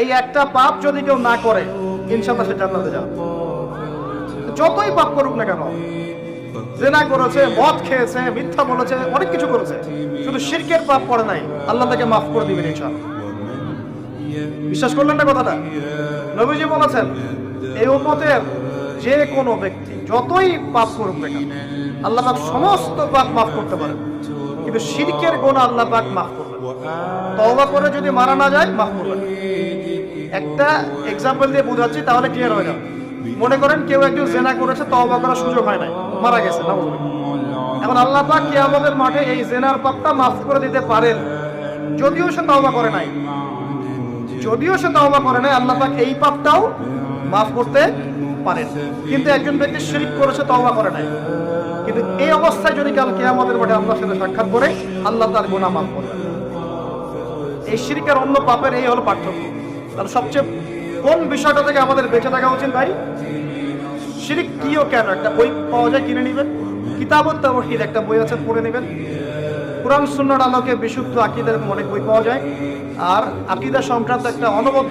এই একটা পাপ যদি কেউ না করে ইনশাআল্লাহ সে জান্নাতে যাবে। যতই পাপ করুক না কেন, জিনা করেছে, মদ খেয়েছে, মিথ্যা বলেছে, অনেক কিছু করেছে, শুধু শিরকের পাপ করে নাই, আল্লাহ তাকে মাফ করে দিবেন ইনশাআল্লাহ। বিশ্বাস করলেন না কথাটা? নবীজি বলেছেন এই উম্মতের যে কোনো ব্যক্তি যতই পাপ করুক না কেন আল্লাহ পাক সমস্ত পাপ মাফ করতে পারেন, কিন্তু শিরকের গুনাহ আল্লাহ পাক মাফ করবেন। তওবা করে যদি মারা না যায় মাফ করবেন। একটা এক্সাম্পল দিয়ে বোঝাচ্ছি তাহলে ক্লিয়ার হয়ে যাবে। মনে করেন কেউ একজন জিনা করেছে, তওবা করার সুযোগ হয় নাই, মারা গেছে, এখন আল্লাহ পাক কিয়ামতের মাঠে এই জিনার পাপটা মাফ করে দিতে পারেন, যদিও সে তওবা করে নাই। যদিও সে তওবা করে নাই, আল্লাহ পাক এই পাপটাও মাফ করতে পারেন। কিন্তু একজন ব্যক্তি শিরক করেছে, তওবা করে নাই, কিন্তু এই অবস্থায় যদি কাল কিয়ামতের মাঠে আল্লাহর সাথে সাক্ষাৎ করে, আল্লাহ তার গুনাহ মাফ করবেন। এই শিরক আর অন্য পাপের এই হলো পার্থক্য। তাহলে সবচেয়ে কোন বিষয়টা থেকে আমাদের বেঁচে থাকা উচিত ভাই? শিরক কি ও কেন, একটা বই পাওয়া যায়, কিনে নেবেন। কিতাবুত তাওহীদ একটা বই আছে, পড়ে নেবেন। কুরআন সুন্নাহর আলোকে বিশুদ্ধ আকীদার অনেক বই পাওয়া যায়। আর আকীদা সংক্রান্ত একটা অনবদ্য